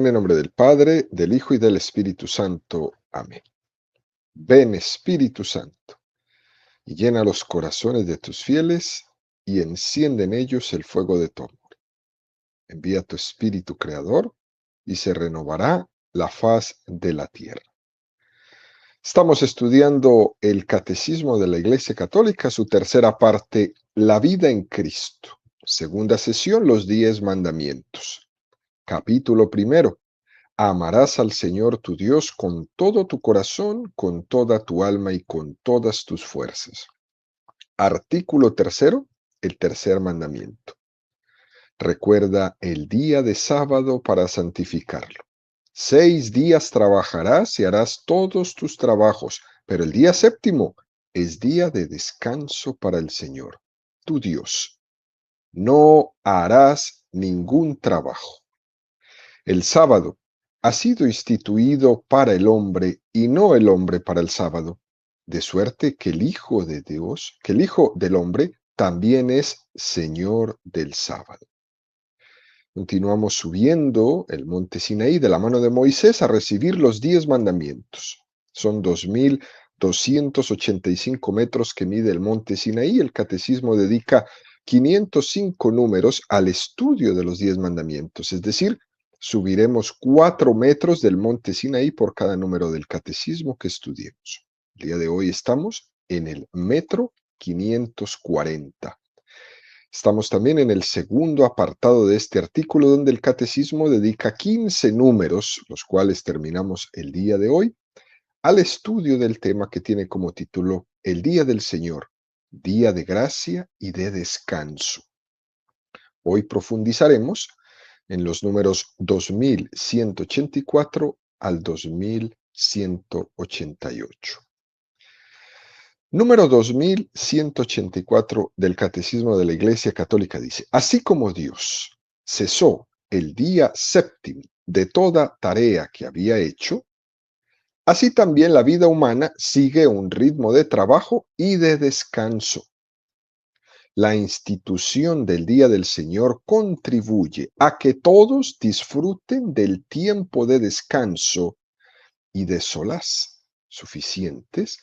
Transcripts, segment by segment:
En el nombre del Padre, del Hijo y del Espíritu Santo. Amén. Ven, Espíritu Santo, y llena los corazones de tus fieles, y enciende en ellos el fuego de tu amor. Envía tu Espíritu Creador, y se renovará la faz de la tierra. Estamos estudiando el Catecismo de la Iglesia Católica, su tercera parte, la vida en Cristo. Segunda sesión, los 10 mandamientos. Capítulo primero. Amarás al Señor tu Dios con todo tu corazón, con toda tu alma y con todas tus fuerzas. Artículo tercero, el tercer mandamiento. Recuerda el día de sábado para santificarlo. 6 días trabajarás y harás todos tus trabajos, pero el día séptimo es día de descanso para el Señor, tu Dios. No harás ningún trabajo. El sábado ha sido instituido para el hombre y no el hombre para el sábado, de suerte que el Hijo de Dios, que el Hijo del hombre también es Señor del sábado. Continuamos subiendo el monte Sinaí de la mano de Moisés a recibir los 10 mandamientos. Son 2.285 metros que mide el monte Sinaí. El catecismo dedica 505 números al estudio de los 10 mandamientos, es decir, subiremos 4 metros del monte Sinaí por cada número del catecismo que estudiemos. El día de hoy estamos en el metro 540. Estamos también en el segundo apartado de este artículo, donde el catecismo dedica 15 números, los cuales terminamos el día de hoy, al estudio del tema que tiene como título El Día del Señor, Día de Gracia y de Descanso. Hoy profundizaremos en los números 2184 al 2188. Número 2184 del Catecismo de la Iglesia Católica dice: así como Dios cesó el día séptimo de toda tarea que había hecho, así también la vida humana sigue un ritmo de trabajo y de descanso. La institución del Día del Señor contribuye a que todos disfruten del tiempo de descanso y de solaz suficientes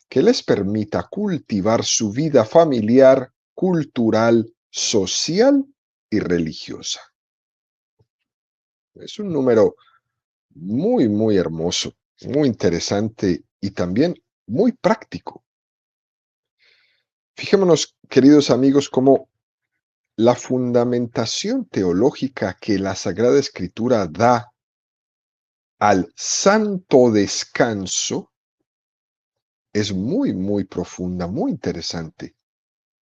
que les permita cultivar su vida familiar, cultural, social y religiosa. Es un número muy, muy hermoso, muy interesante y también muy práctico. Fijémonos, queridos amigos, cómo la fundamentación teológica que la Sagrada Escritura da al santo descanso es muy, muy profunda, muy interesante.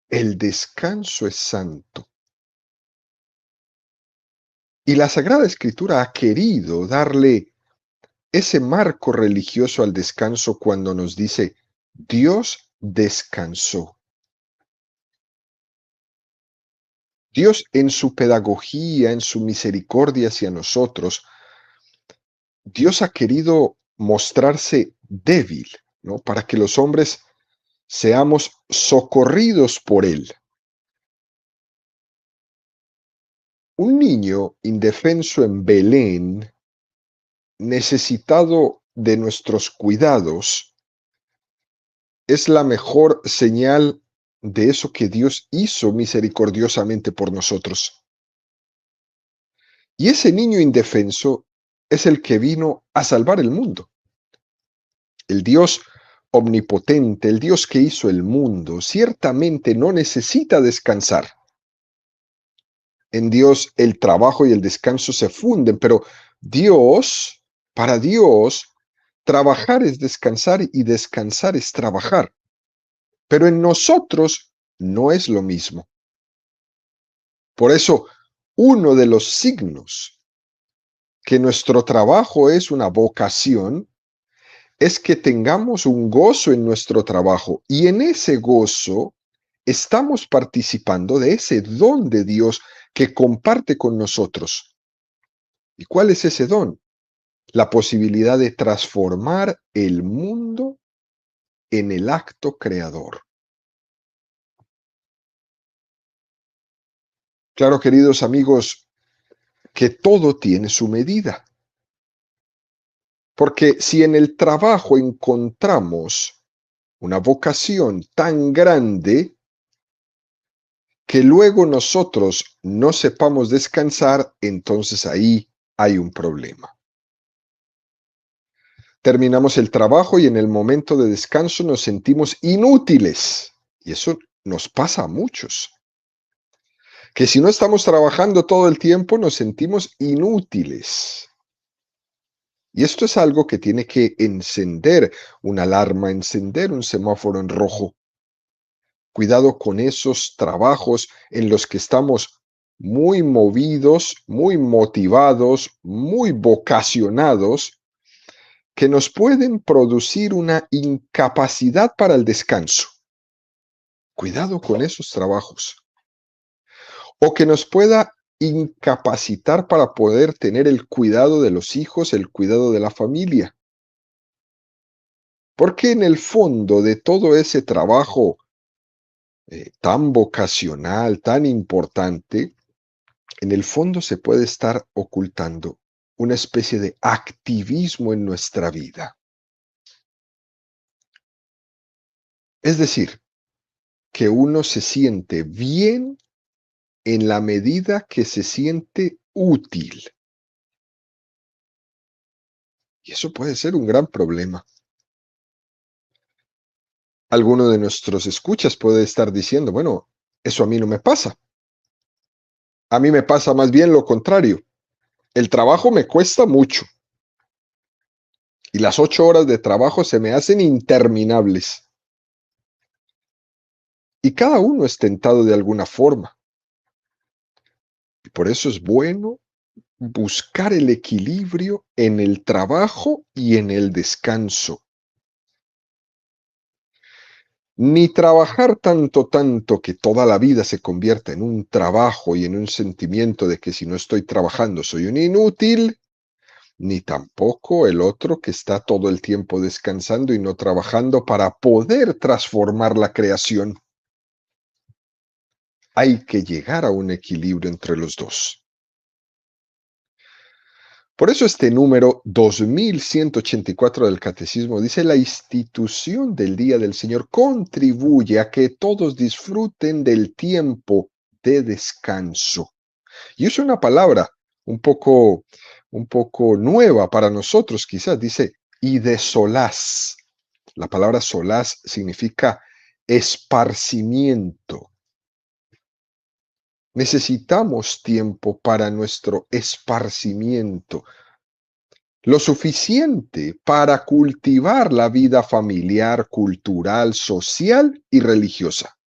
El descanso es santo. Y la Sagrada Escritura ha querido darle ese marco religioso al descanso cuando nos dice, Dios descansó. Dios en su pedagogía, en su misericordia hacia nosotros, Dios ha querido mostrarse débil, ¿no? Para que los hombres seamos socorridos por Él. Un niño indefenso en Belén, necesitado de nuestros cuidados, es la mejor señal de eso que Dios hizo misericordiosamente por nosotros. Y ese niño indefenso es el que vino a salvar el mundo. El Dios omnipotente, el Dios que hizo el mundo, ciertamente no necesita descansar. En Dios el trabajo y el descanso se funden, pero para Dios, trabajar es descansar y descansar es trabajar. Pero en nosotros no es lo mismo. Por eso, uno de los signos que nuestro trabajo es una vocación es que tengamos un gozo en nuestro trabajo y en ese gozo estamos participando de ese don de Dios que comparte con nosotros. ¿Y cuál es ese don? La posibilidad de transformar el mundo en el acto creador. Claro, queridos amigos, que todo tiene su medida. Porque si en el trabajo encontramos una vocación tan grande que luego nosotros no sepamos descansar, entonces ahí hay un problema. Terminamos el trabajo y en el momento de descanso nos sentimos inútiles. Y eso nos pasa a muchos. Que si no estamos trabajando todo el tiempo, nos sentimos inútiles. Y esto es algo que tiene que encender una alarma, encender un semáforo en rojo. Cuidado con esos trabajos en los que estamos muy movidos, muy motivados, muy vocacionados, que nos pueden producir una incapacidad para el descanso. Cuidado con esos trabajos. O que nos pueda incapacitar para poder tener el cuidado de los hijos, el cuidado de la familia. Porque en el fondo de todo ese trabajo tan vocacional, tan importante, en el fondo se puede estar ocultando una especie de activismo en nuestra vida. Es decir, que uno se siente bien en la medida que se siente útil. Y eso puede ser un gran problema. Alguno de nuestros escuchas puede estar diciendo, bueno, eso a mí no me pasa. A mí me pasa más bien lo contrario. El trabajo me cuesta mucho. Y las 8 horas de trabajo se me hacen interminables. Y cada uno es tentado de alguna forma. Y por eso es bueno buscar el equilibrio en el trabajo y en el descanso. Ni trabajar tanto que toda la vida se convierta en un trabajo y en un sentimiento de que si no estoy trabajando soy un inútil, ni tampoco el otro que está todo el tiempo descansando y no trabajando para poder transformar la creación. Hay que llegar a un equilibrio entre los dos. Por eso este número 2184 del Catecismo dice: la institución del Día del Señor contribuye a que todos disfruten del tiempo de descanso. Y es una palabra un poco nueva para nosotros, quizás. Dice, y de solaz. La palabra solaz significa esparcimiento. Necesitamos tiempo para nuestro esparcimiento, lo suficiente para cultivar la vida familiar, cultural, social y religiosa.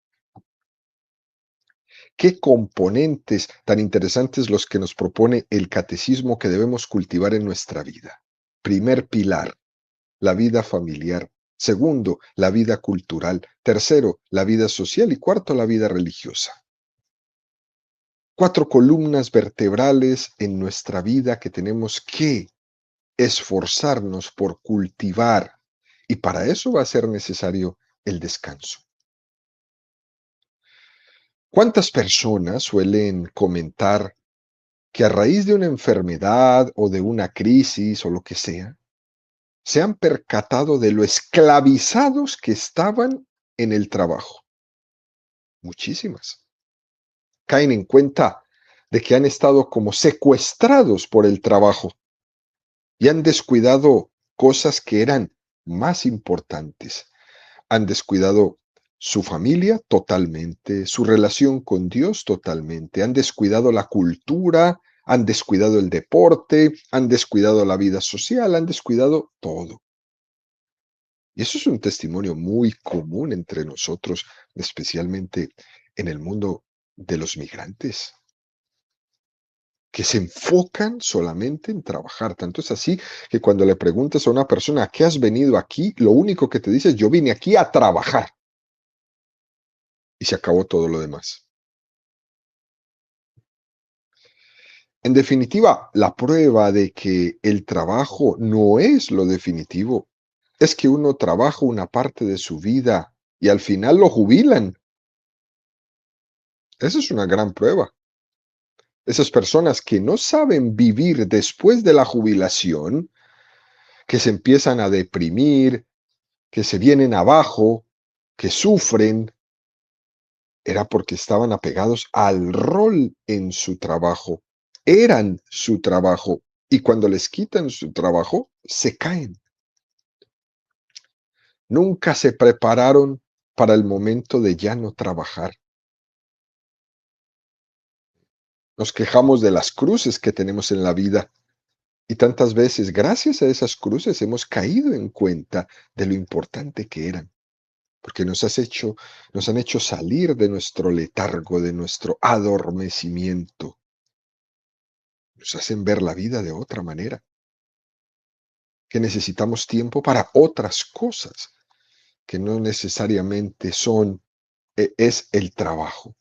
¿Qué componentes tan interesantes los que nos propone el catecismo que debemos cultivar en nuestra vida? Primer pilar, la vida familiar. Segundo, la vida cultural. Tercero, la vida social. Y cuarto, la vida religiosa. 4 columnas vertebrales en nuestra vida que tenemos que esforzarnos por cultivar, y para eso va a ser necesario el descanso. ¿Cuántas personas suelen comentar que a raíz de una enfermedad o de una crisis o lo que sea, se han percatado de lo esclavizados que estaban en el trabajo? Muchísimas. Caen en cuenta de que han estado como secuestrados por el trabajo y han descuidado cosas que eran más importantes. Han descuidado su familia totalmente, su relación con Dios totalmente, han descuidado la cultura, han descuidado el deporte, han descuidado la vida social, han descuidado todo. Y eso es un testimonio muy común entre nosotros, especialmente en el mundo de los migrantes, que se enfocan solamente en trabajar. Tanto es así que cuando le preguntas a una persona: ¿a qué has venido aquí?, lo único que te dice es: yo vine aquí a trabajar. Y se acabó todo lo demás. En definitiva, la prueba de que el trabajo no es lo definitivo es que uno trabaja una parte de su vida y al final lo jubilan. Esa es una gran prueba. Esas personas que no saben vivir después de la jubilación, que se empiezan a deprimir, que se vienen abajo, que sufren, era porque estaban apegados al rol en su trabajo. Eran su trabajo. Y cuando les quitan su trabajo, se caen. Nunca se prepararon para el momento de ya no trabajar. Nos quejamos de las cruces que tenemos en la vida y tantas veces, gracias a esas cruces, hemos caído en cuenta de lo importante que eran, porque nos han hecho salir de nuestro letargo, de nuestro adormecimiento. Nos hacen ver la vida de otra manera, que necesitamos tiempo para otras cosas, que no necesariamente es el trabajo.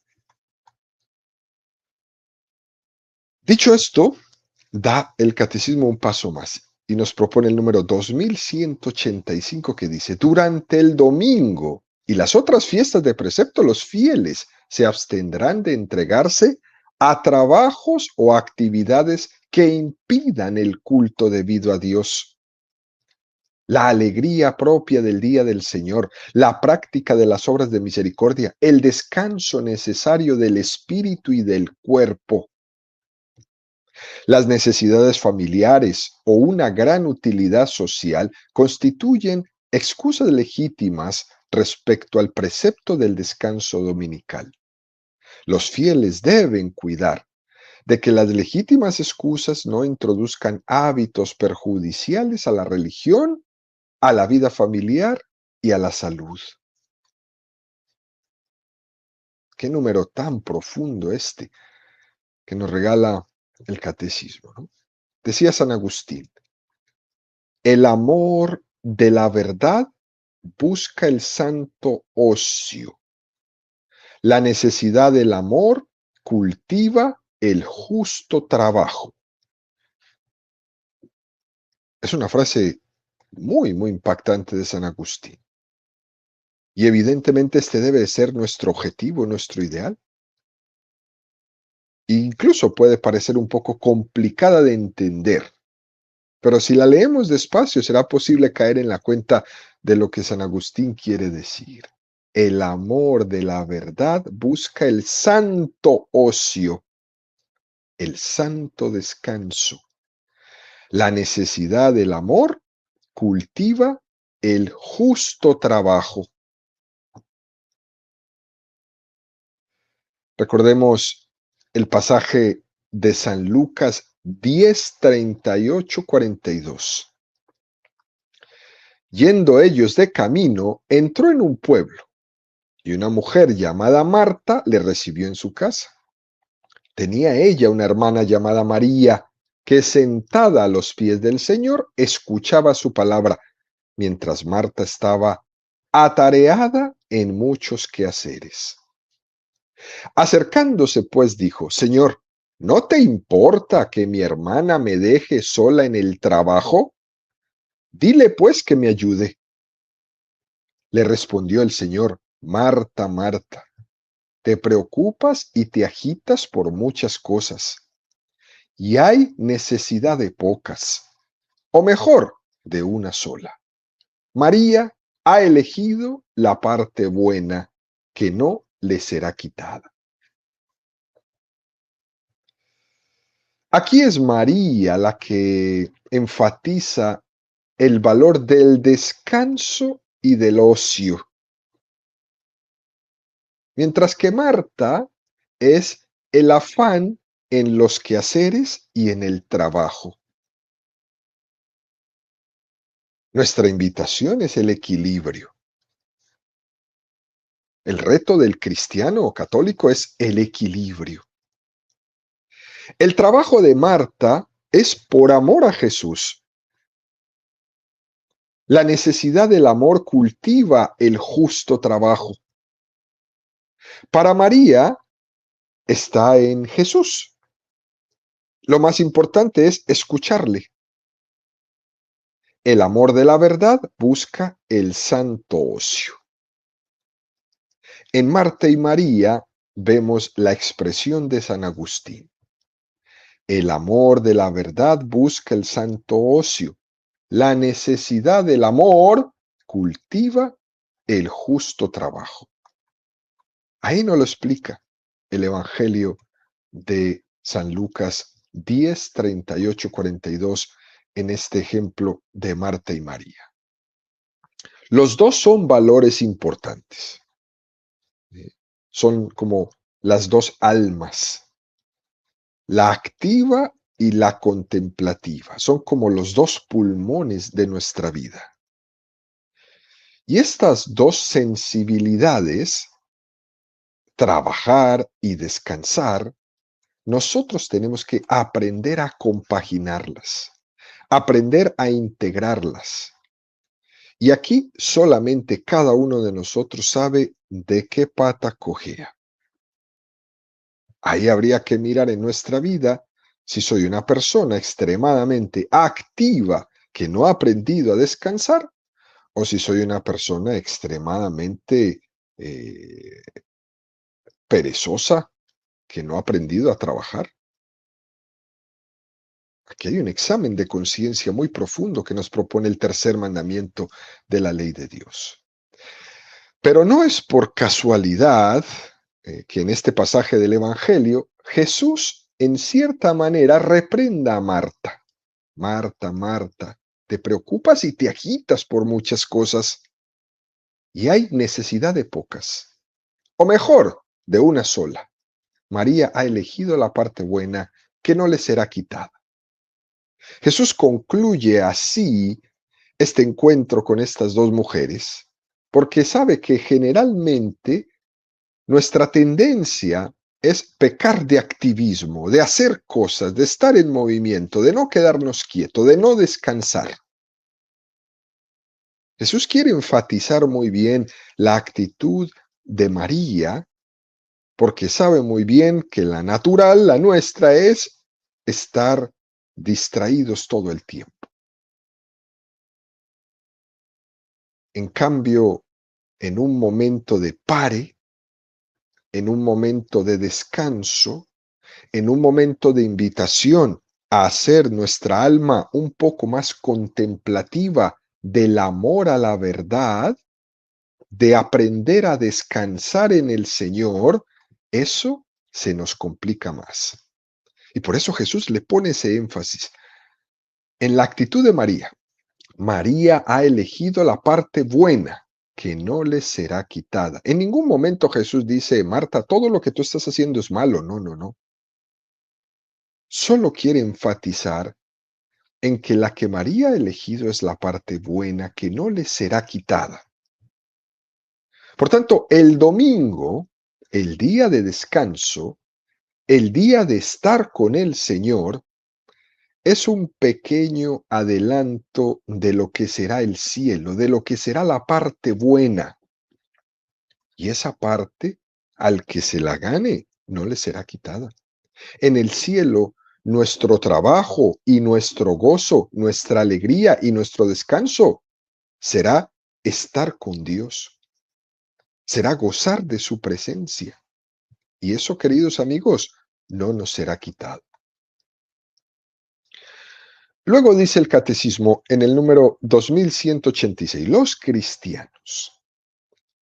Dicho esto, da el catecismo un paso más y nos propone el número 2185 que dice: durante el domingo y las otras fiestas de precepto, los fieles se abstendrán de entregarse a trabajos o actividades que impidan el culto debido a Dios. La alegría propia del día del Señor, la práctica de las obras de misericordia, el descanso necesario del espíritu y del cuerpo, las necesidades familiares o una gran utilidad social constituyen excusas legítimas respecto al precepto del descanso dominical. Los fieles deben cuidar de que las legítimas excusas no introduzcan hábitos perjudiciales a la religión, a la vida familiar y a la salud. Qué número tan profundo este que nos regala el catecismo, ¿no? Decía San Agustín: el amor de la verdad busca el santo ocio. La necesidad del amor cultiva el justo trabajo. Es una frase muy, muy impactante de San Agustín. Y evidentemente este debe de ser nuestro objetivo, nuestro ideal. Incluso puede parecer un poco complicada de entender, pero si la leemos despacio será posible caer en la cuenta de lo que San Agustín quiere decir. El amor de la verdad busca el santo ocio, el santo descanso. La necesidad del amor cultiva el justo trabajo. Recordemos el pasaje de San Lucas 10, 38, 42. Yendo ellos de camino, entró en un pueblo, y una mujer llamada Marta le recibió en su casa. Tenía ella una hermana llamada María, que sentada a los pies del Señor escuchaba su palabra, mientras Marta estaba atareada en muchos quehaceres. Acercándose, pues, dijo: Señor, ¿no te importa que mi hermana me deje sola en el trabajo? Dile, pues, que me ayude. Le respondió el Señor: Marta, Marta, te preocupas y te agitas por muchas cosas, y hay necesidad de pocas, o mejor, de una sola. María ha elegido la parte buena, que no le será quitada. Aquí es María la que enfatiza el valor del descanso y del ocio, mientras que Marta es el afán en los quehaceres y en el trabajo. Nuestra invitación es el equilibrio. El reto del cristiano o católico es el equilibrio. El trabajo de Marta es por amor a Jesús. La necesidad del amor cultiva el justo trabajo. Para María está en Jesús. Lo más importante es escucharle. El amor de la verdad busca el santo ocio. En Marta y María vemos la expresión de San Agustín. El amor de la verdad busca el santo ocio. La necesidad del amor cultiva el justo trabajo. Ahí nos lo explica el Evangelio de San Lucas 10, 38, 42 en este ejemplo de Marta y María. Los dos son valores importantes. Son como las dos almas, la activa y la contemplativa. Son como los dos pulmones de nuestra vida. Y estas dos sensibilidades, trabajar y descansar, nosotros tenemos que aprender a compaginarlas, aprender a integrarlas. Y aquí solamente cada uno de nosotros sabe de qué pata cojea. Ahí habría que mirar en nuestra vida si soy una persona extremadamente activa que no ha aprendido a descansar o si soy una persona extremadamente perezosa que no ha aprendido a trabajar. Aquí hay un examen de conciencia muy profundo que nos propone el tercer mandamiento de la ley de Dios. Pero no es por casualidad que en este pasaje del Evangelio Jesús en cierta manera reprenda a Marta. Marta, Marta, te preocupas y te agitas por muchas cosas y hay necesidad de pocas, o mejor, de una sola. María ha elegido la parte buena que no le será quitada. Jesús concluye así este encuentro con estas dos mujeres porque sabe que generalmente nuestra tendencia es pecar de activismo, de hacer cosas, de estar en movimiento, de no quedarnos quietos, de no descansar. Jesús quiere enfatizar muy bien la actitud de María, porque sabe muy bien que la natural, la nuestra, es estar distraídos todo el tiempo. En cambio, en un momento de pare, en un momento de descanso, en un momento de invitación a hacer nuestra alma un poco más contemplativa del amor a la verdad, de aprender a descansar en el Señor, eso se nos complica más. Y por eso Jesús le pone ese énfasis en la actitud de María. María ha elegido la parte buena que no le será quitada. En ningún momento Jesús dice, Marta, todo lo que tú estás haciendo es malo. No, no, no. Solo quiere enfatizar en que la que María ha elegido es la parte buena que no le será quitada. Por tanto, el domingo, el día de descanso, el día de estar con el Señor, es un pequeño adelanto de lo que será el cielo, de lo que será la parte buena. Y esa parte, al que se la gane, no le será quitada. En el cielo, nuestro trabajo y nuestro gozo, nuestra alegría y nuestro descanso será estar con Dios, será gozar de su presencia. Y eso, queridos amigos, no nos será quitado. Luego dice el catecismo en el número 2186, los cristianos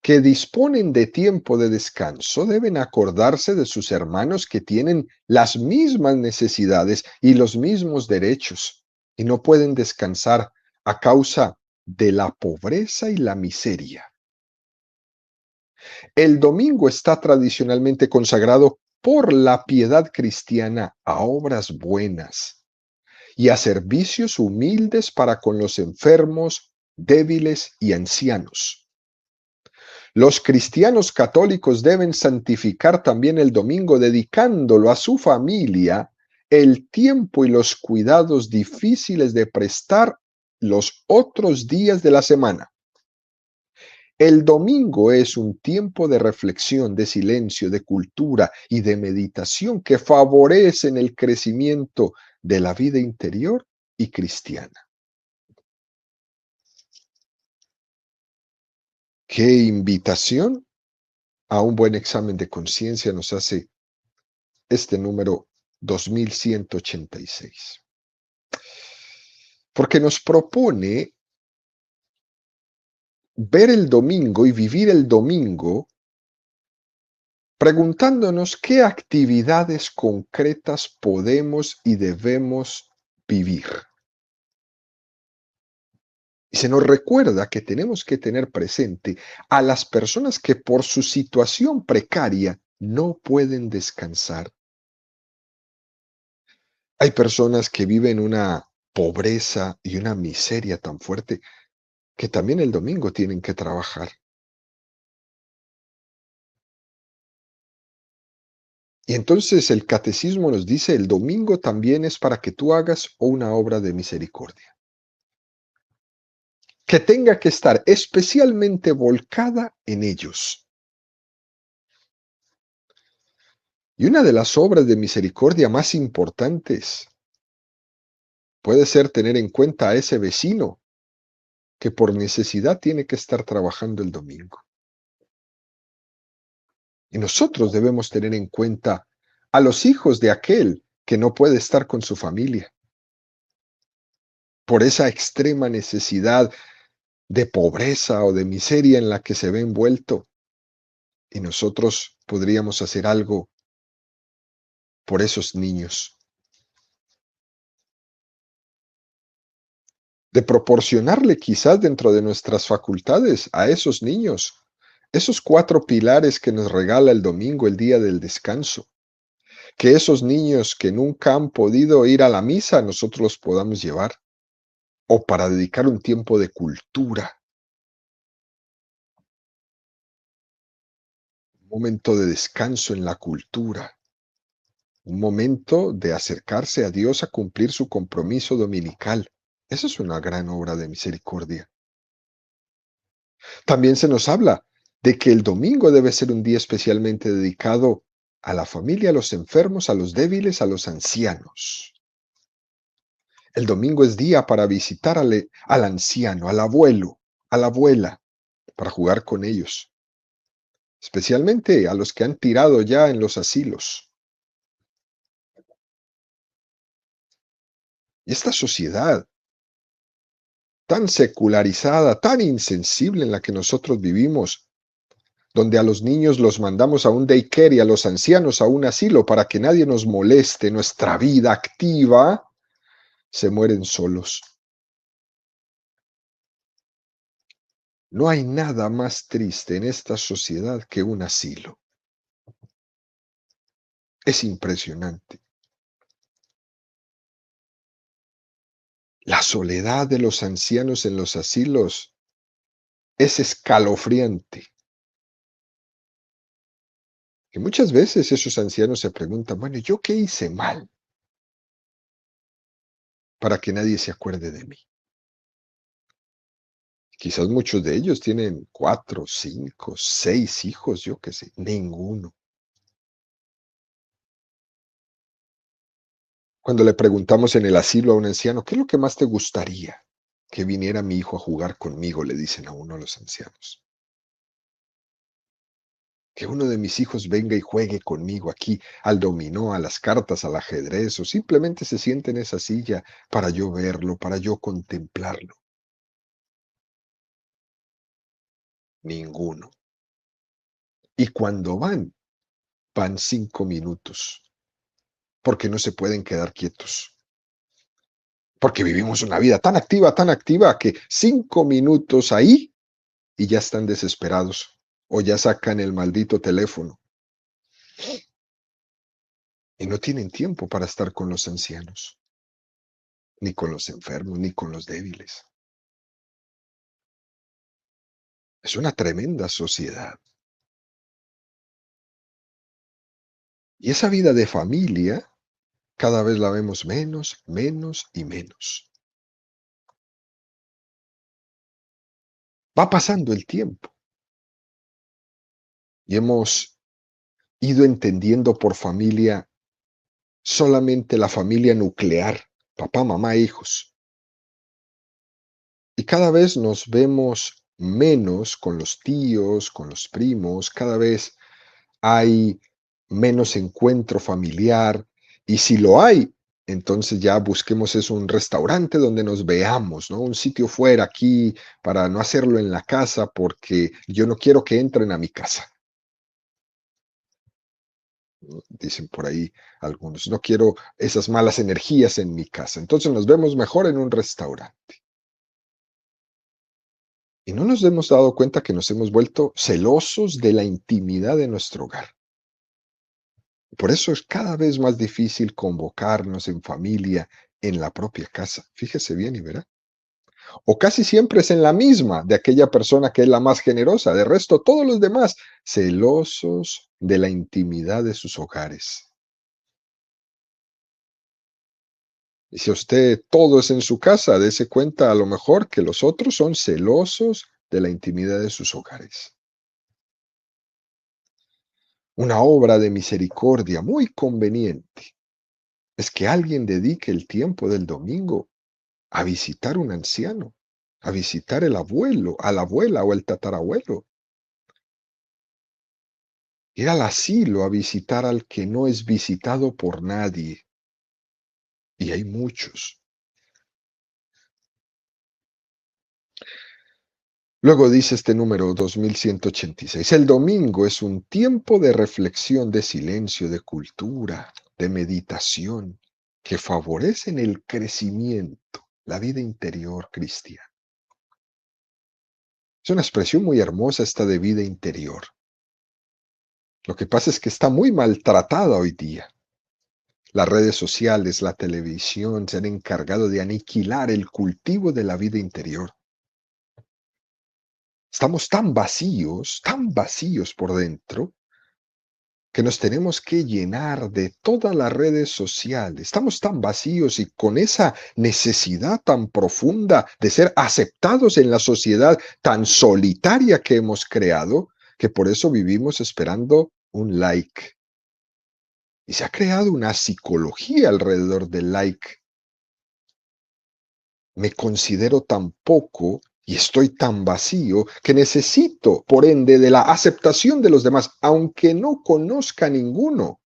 que disponen de tiempo de descanso deben acordarse de sus hermanos que tienen las mismas necesidades y los mismos derechos y no pueden descansar a causa de la pobreza y la miseria. El domingo está tradicionalmente consagrado por la piedad cristiana a obras buenas y a servicios humildes para con los enfermos, débiles y ancianos. Los cristianos católicos deben santificar también el domingo dedicándolo a su familia, el tiempo y los cuidados difíciles de prestar los otros días de la semana. El domingo es un tiempo de reflexión, de silencio, de cultura y de meditación que favorecen el crecimiento de la vida interior y cristiana. ¿Qué invitación a un buen examen de conciencia nos hace este número 2186? porque nos propone ver el domingo y vivir el domingo preguntándonos qué actividades concretas podemos y debemos vivir. Y se nos recuerda que tenemos que tener presente a las personas que por su situación precaria no pueden descansar. Hay personas que viven una pobreza y una miseria tan fuerte que también el domingo tienen que trabajar. Y entonces el catecismo nos dice, el domingo también es para que tú hagas una obra de misericordia, que tenga que estar especialmente volcada en ellos. Y una de las obras de misericordia más importantes puede ser tener en cuenta a ese vecino que por necesidad tiene que estar trabajando el domingo. Y nosotros debemos tener en cuenta a los hijos de aquel que no puede estar con su familia por esa extrema necesidad de pobreza o de miseria en la que se ve envuelto. Y nosotros podríamos hacer algo por esos niños, de proporcionarle quizás dentro de nuestras facultades a esos niños esos 4 pilares que nos regala el domingo, el día del descanso. Que esos niños que nunca han podido ir a la misa, nosotros los podamos llevar. O para dedicar un tiempo de cultura, un momento de descanso en la cultura, un momento de acercarse a Dios a cumplir su compromiso dominical. Esa es una gran obra de misericordia. También se nos habla de que el domingo debe ser un día especialmente dedicado a la familia, a los enfermos, a los débiles, a los ancianos. El domingo es día para visitar al anciano, al abuelo, a la abuela, para jugar con ellos, especialmente a los que han tirado ya en los asilos. Y esta sociedad tan secularizada, tan insensible en la que nosotros vivimos, donde a los niños los mandamos a un daycare y a los ancianos a un asilo para que nadie nos moleste, nuestra vida activa, se mueren solos. No hay nada más triste en esta sociedad que un asilo. Es impresionante. La soledad de los ancianos en los asilos es escalofriante. Y muchas veces esos ancianos se preguntan, bueno, ¿yo qué hice mal para que nadie se acuerde de mí? Quizás muchos de ellos tienen 4, 5, 6 hijos, yo qué sé, ninguno. Cuando le preguntamos en el asilo a un anciano, ¿qué es lo que más te gustaría? Que viniera mi hijo a jugar conmigo, le dicen a uno de los ancianos. Que uno de mis hijos venga y juegue conmigo aquí al dominó, a las cartas, al ajedrez, o simplemente se siente en esa silla para yo verlo, para yo contemplarlo. Ninguno. Y cuando van 5 minutos, porque no se pueden quedar quietos. Porque vivimos una vida tan activa, que 5 minutos ahí y ya están desesperados o ya sacan el maldito teléfono y no tienen tiempo para estar con los ancianos, ni con los enfermos, ni con los débiles. Es una tremenda sociedad. Y esa vida de familia cada vez la vemos menos, menos y menos. Va pasando el tiempo y hemos ido entendiendo por familia solamente la familia nuclear, papá, mamá, hijos. Y cada vez nos vemos menos con los tíos, con los primos, cada vez hay menos encuentro familiar y si lo hay, entonces ya busquemos es un restaurante donde nos veamos, ¿no? Un sitio fuera aquí para no hacerlo en la casa porque yo no quiero que entren a mi casa. Dicen por ahí algunos, no quiero esas malas energías en mi casa. Entonces nos vemos mejor en un restaurante. Y no nos hemos dado cuenta que nos hemos vuelto celosos de la intimidad de nuestro hogar. Por eso es cada vez más difícil convocarnos en familia en la propia casa. Fíjese bien y verá. O casi siempre es en la misma de aquella persona que es la más generosa. De resto, todos los demás celosos de la intimidad de sus hogares. Y si usted todo es en su casa, dése cuenta a lo mejor que los otros son celosos de la intimidad de sus hogares. Una obra de misericordia muy conveniente es que alguien dedique el tiempo del domingo a visitar un anciano, a visitar el abuelo, a la abuela o el tatarabuelo, ir al asilo a visitar al que no es visitado por nadie. Y hay muchos. Luego dice este número 2186, el domingo es un tiempo de reflexión, de silencio, de cultura, de meditación, que favorecen el crecimiento, la vida interior cristiana. Es una expresión muy hermosa esta de vida interior. Lo que pasa es que está muy maltratada hoy día. Las redes sociales, la televisión se han encargado de aniquilar el cultivo de la vida interior. Estamos tan vacíos por dentro, que nos tenemos que llenar de todas las redes sociales. Estamos tan vacíos y con esa necesidad tan profunda de ser aceptados en la sociedad tan solitaria que hemos creado, que por eso vivimos esperando un like. Y se ha creado una psicología alrededor del like. Me considero tan poco y estoy tan vacío que necesito, por ende, de la aceptación de los demás, aunque no conozca a ninguno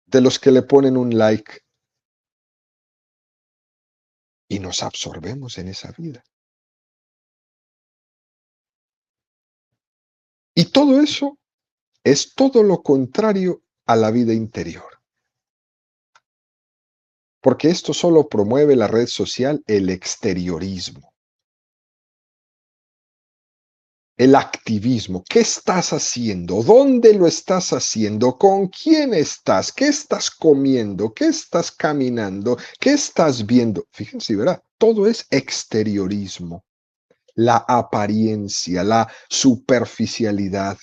de los que le ponen un like, y nos absorbemos en esa vida. Y todo eso es todo lo contrario a la vida interior, porque esto solo promueve la red social, el exteriorismo. El activismo. ¿Qué estás haciendo? ¿Dónde lo estás haciendo? ¿Con quién estás? ¿Qué estás comiendo? ¿Qué estás caminando? ¿Qué estás viendo? Fíjense, ¿verdad? Todo es exteriorismo. La apariencia, la superficialidad.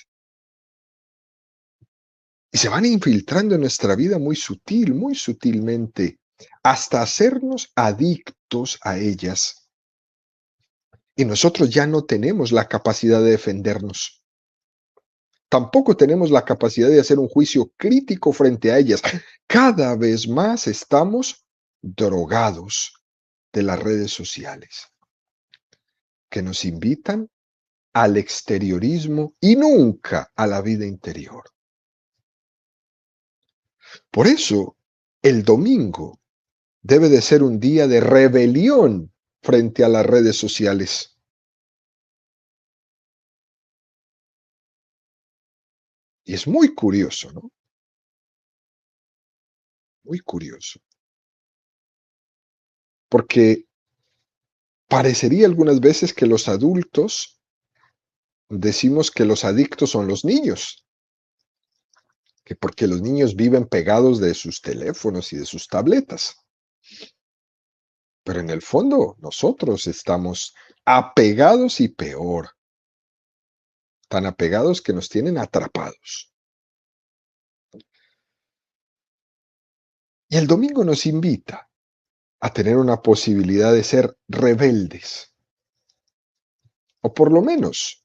Y se van infiltrando en nuestra vida muy sutil, muy sutilmente, hasta hacernos adictos a ellas. Y nosotros ya no tenemos la capacidad de defendernos. Tampoco tenemos la capacidad de hacer un juicio crítico frente a ellas. Cada vez más estamos drogados de las redes sociales, que nos invitan al exteriorismo y nunca a la vida interior. Por eso, el domingo debe de ser un día de rebelión frente a las redes sociales. Y es muy curioso, ¿no? Muy curioso. Porque parecería algunas veces que los adultos decimos que los adictos son los niños, que porque los niños viven pegados de sus teléfonos y de sus tabletas. Pero en el fondo nosotros estamos apegados y peor, tan apegados que nos tienen atrapados. Y el domingo nos invita a tener una posibilidad de ser rebeldes, o por lo menos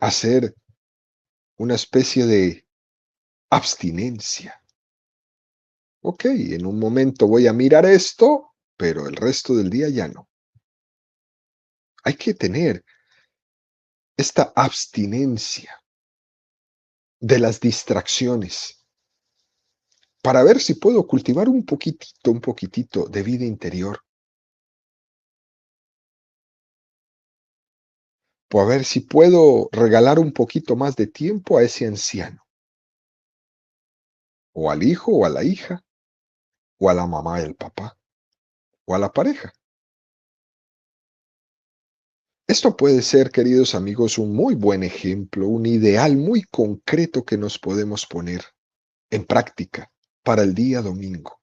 hacer una especie de abstinencia. Ok, en un momento voy a mirar esto, pero el resto del día ya no. Hay que tener esta abstinencia de las distracciones. para ver si puedo cultivar un poquitito de vida interior, o a ver si puedo regalar un poquito más de tiempo a ese anciano, o al hijo o a la hija, o a la mamá y el papá, o a la pareja. Esto puede ser, queridos amigos, un muy buen ejemplo, un ideal muy concreto que nos podemos poner en práctica para el día domingo.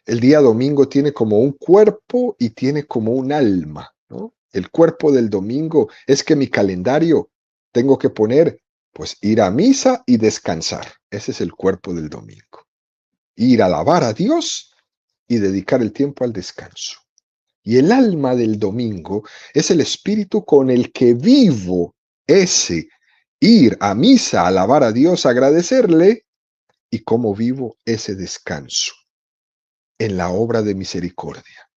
El día domingo tiene como un cuerpo y tiene como un alma, ¿no? El cuerpo del domingo es que mi calendario tengo que poner, pues, ir a misa y descansar. Ese es el cuerpo del domingo. Ir a alabar a Dios y dedicar el tiempo al descanso. Y el alma del domingo es el espíritu con el que vivo ese ir a misa, alabar a Dios, agradecerle, y cómo vivo ese descanso en la obra de misericordia,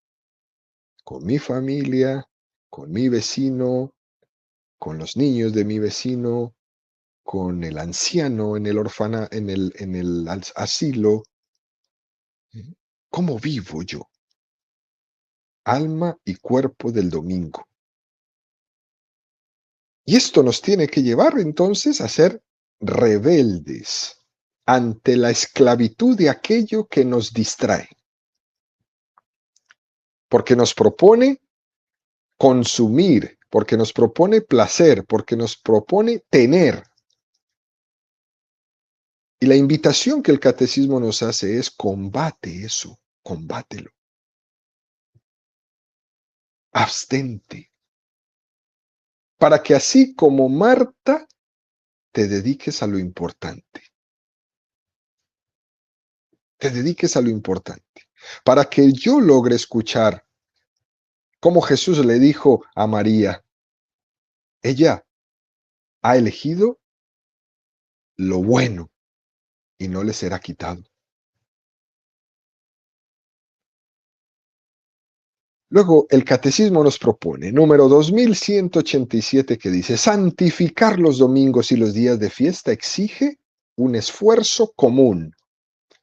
con mi familia, con mi vecino, con los niños de mi vecino, con el anciano en el asilo. ¿Cómo vivo yo? Alma y cuerpo del domingo. Y esto nos tiene que llevar entonces a ser rebeldes ante la esclavitud de aquello que nos distrae, porque nos propone consumir, porque nos propone placer, porque nos propone tener. Y la invitación que el catecismo nos hace es combate eso, combátelo, abstente, para que así como Marta te dediques a lo importante, te dediques a lo importante, para que yo logre escuchar cómo Jesús le dijo a María, ella ha elegido lo bueno y no le será quitado. Luego, el catecismo nos propone, número 2187, que dice, santificar los domingos y los días de fiesta exige un esfuerzo común.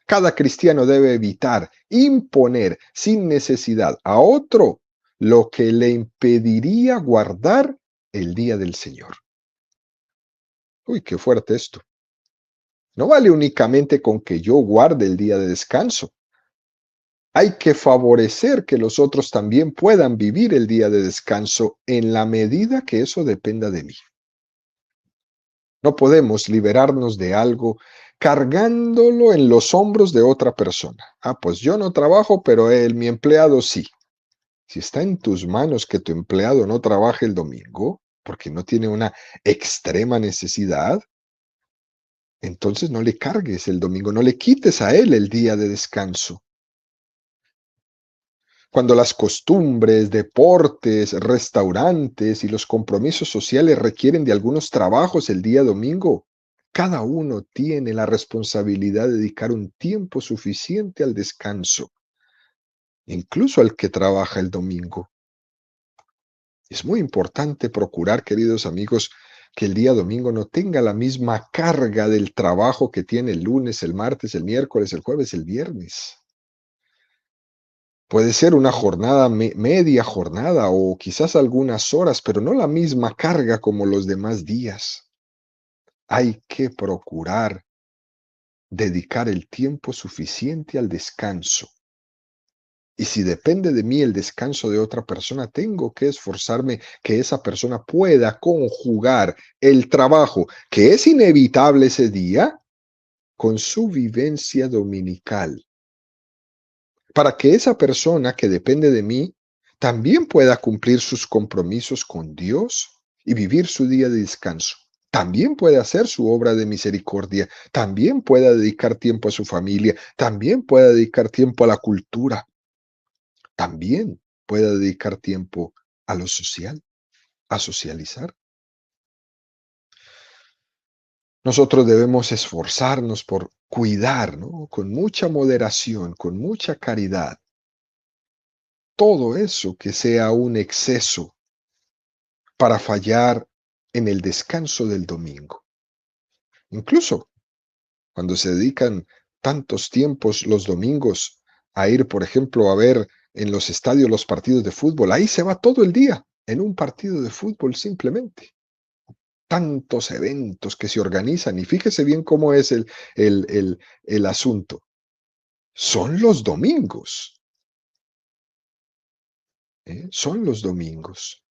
Cada cristiano debe evitar imponer sin necesidad a otro lo que le impediría guardar el día del Señor. Uy, qué fuerte esto. No vale únicamente con que yo guarde el día de descanso. Hay que favorecer que los otros también puedan vivir el día de descanso en la medida que eso dependa de mí. No podemos liberarnos de algo cargándolo en los hombros de otra persona. Ah, pues yo no trabajo, pero mi empleado sí. Si está en tus manos que tu empleado no trabaje el domingo, porque no tiene una extrema necesidad, entonces no le cargues el domingo, no le quites a él el día de descanso. Cuando las costumbres, deportes, restaurantes y los compromisos sociales requieren de algunos trabajos el día domingo, cada uno tiene la responsabilidad de dedicar un tiempo suficiente al descanso, incluso al que trabaja el domingo. Es muy importante procurar, queridos amigos, que el día domingo no tenga la misma carga del trabajo que tiene el lunes, el martes, el miércoles, el jueves, el viernes. Puede ser una jornada, media jornada o quizás algunas horas, pero no la misma carga como los demás días. Hay que procurar dedicar el tiempo suficiente al descanso. Y si depende de mí el descanso de otra persona, tengo que esforzarme que esa persona pueda conjugar el trabajo que es inevitable ese día con su vivencia dominical, para que esa persona que depende de mí también pueda cumplir sus compromisos con Dios y vivir su día de descanso. También puede hacer su obra de misericordia, también pueda dedicar tiempo a su familia, también pueda dedicar tiempo a la cultura, también pueda dedicar tiempo a lo social, a socializar. Nosotros debemos esforzarnos por cuidar, ¿no? Con mucha moderación, con mucha caridad, todo eso que sea un exceso para fallar en el descanso del domingo. Incluso cuando se dedican tantos tiempos los domingos a ir, por ejemplo, a ver en los estadios los partidos de fútbol. Ahí se va todo el día en un partido de fútbol simplemente. Tantos eventos que se organizan y fíjese bien cómo es el asunto. Son los domingos, ¿eh? Son los domingos.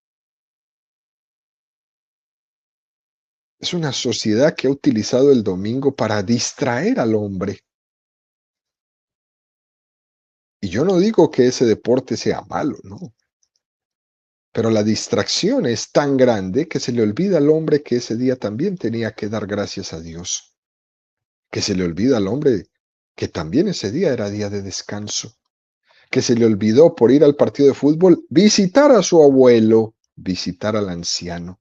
Es una sociedad que ha utilizado el domingo para distraer al hombre. Y yo no digo que ese deporte sea malo, no. Pero la distracción es tan grande que se le olvida al hombre que ese día también tenía que dar gracias a Dios. Que se le olvida al hombre que también ese día era día de descanso. Que se le olvidó por ir al partido de fútbol visitar a su abuelo, visitar al anciano,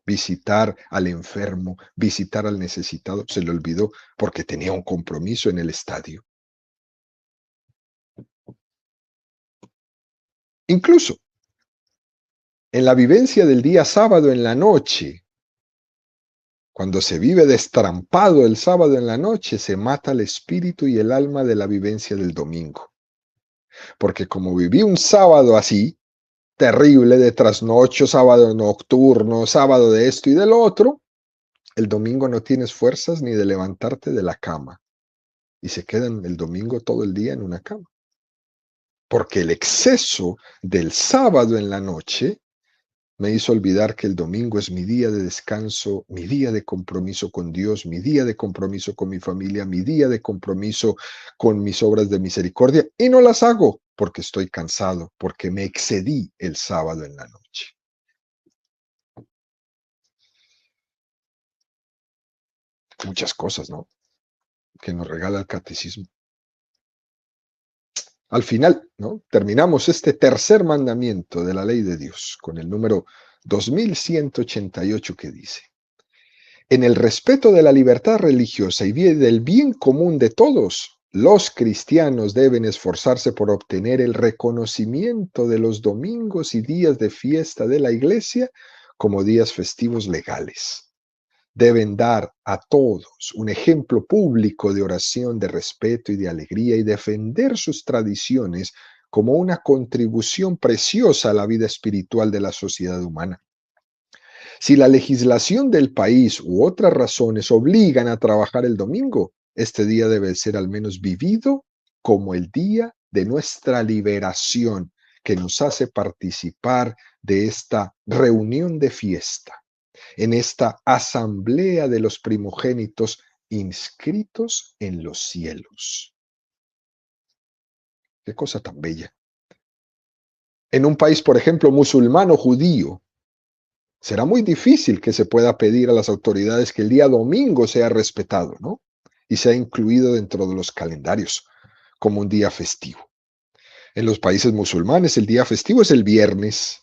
visitar al enfermo, visitar al necesitado. Se le olvidó porque tenía un compromiso en el estadio. Incluso en la vivencia del día sábado en la noche, cuando se vive destrampado el sábado en la noche, se mata el espíritu y el alma de la vivencia del domingo. Porque como viví un sábado así, terrible, de trasnocho, sábado nocturno, sábado de esto y del otro, el domingo no tienes fuerzas ni de levantarte de la cama. Y se quedan el domingo todo el día en una cama. Porque el exceso del sábado en la noche me hizo olvidar que el domingo es mi día de descanso, mi día de compromiso con Dios, mi día de compromiso con mi familia, mi día de compromiso con mis obras de misericordia, y no las hago porque estoy cansado, porque me excedí el sábado en la noche. Muchas cosas, ¿no? Que nos regala el catecismo. Al final, ¿no? Terminamos este tercer mandamiento de la ley de Dios con el número 2188 que dice: en el respeto de la libertad religiosa y del bien común de todos, los cristianos deben esforzarse por obtener el reconocimiento de los domingos y días de fiesta de la Iglesia como días festivos legales. Deben dar a todos un ejemplo público de oración, de respeto y de alegría y defender sus tradiciones como una contribución preciosa a la vida espiritual de la sociedad humana. Si la legislación del país u otras razones obligan a trabajar el domingo, este día debe ser al menos vivido como el día de nuestra liberación, que nos hace participar de esta reunión de fiesta, en esta asamblea de los primogénitos inscritos en los cielos. Qué cosa tan bella. En un país, por ejemplo, musulmán o judío, será muy difícil que se pueda pedir a las autoridades que el día domingo sea respetado, ¿no? Y sea incluido dentro de los calendarios como un día festivo. En los países musulmanes el día festivo es el viernes.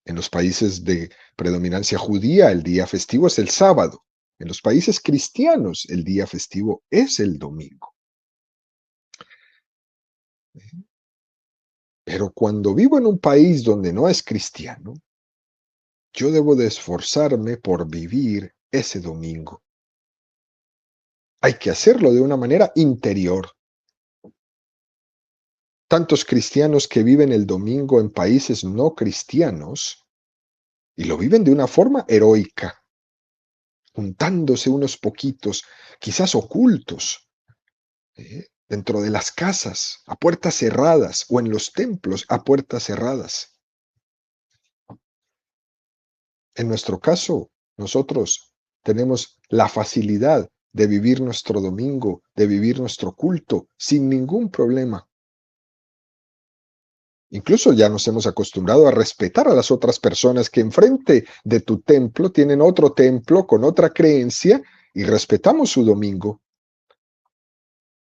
En los países de predominancia judía el día festivo es el sábado. En los países cristianos el día festivo es el domingo. Pero cuando vivo en un país donde no es cristiano, yo debo de esforzarme por vivir ese domingo. Hay que hacerlo de una manera interior. Tantos cristianos que viven el domingo en países no cristianos y lo viven de una forma heroica, juntándose unos poquitos, quizás ocultos, dentro de las casas, a puertas cerradas, o en los templos a puertas cerradas. En nuestro caso, nosotros tenemos la facilidad de vivir nuestro domingo, de vivir nuestro culto sin ningún problema. Incluso ya nos hemos acostumbrado a respetar a las otras personas que enfrente de tu templo tienen otro templo con otra creencia y respetamos su domingo.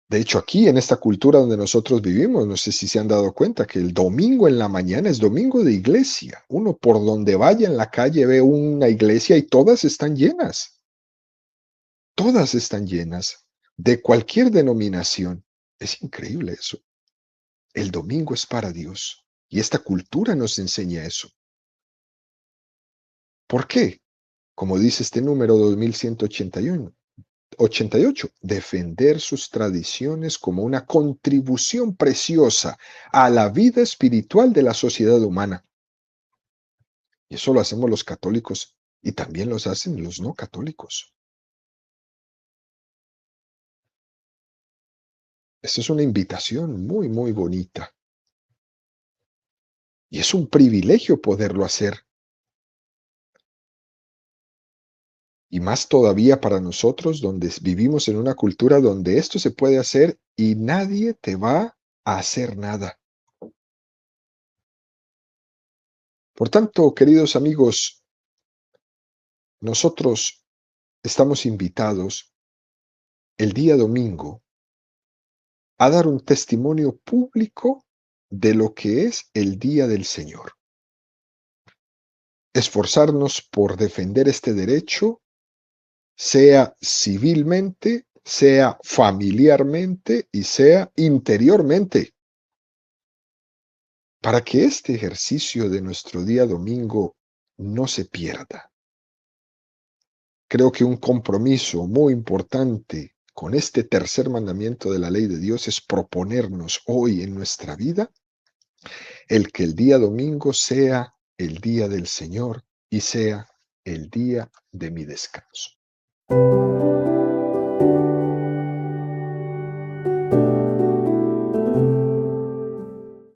De hecho, aquí en esta cultura donde nosotros vivimos, no sé si se han dado cuenta que el domingo en la mañana es domingo de iglesia. Uno por donde vaya en la calle ve una iglesia y todas están llenas. Todas están llenas de cualquier denominación. Es increíble eso. El domingo es para Dios y esta cultura nos enseña eso. ¿Por qué? Como dice este número 2181, 88. Defender sus tradiciones como una contribución preciosa a la vida espiritual de la sociedad humana. Y eso lo hacemos los católicos y también los hacen los no católicos. Esta es una invitación muy, muy bonita. Y es un privilegio poderlo hacer. Y más todavía para nosotros, donde vivimos en una cultura donde esto se puede hacer y nadie te va a hacer nada. Por tanto, queridos amigos, nosotros estamos invitados el día domingo a dar un testimonio público de lo que es el Día del Señor. Esforzarnos por defender este derecho, sea civilmente, sea familiarmente y sea interiormente, para que este ejercicio de nuestro día domingo no se pierda. Creo que un compromiso muy importante con este tercer mandamiento de la ley de Dios es proponernos hoy en nuestra vida el que el día domingo sea el día del Señor y sea el día de mi descanso.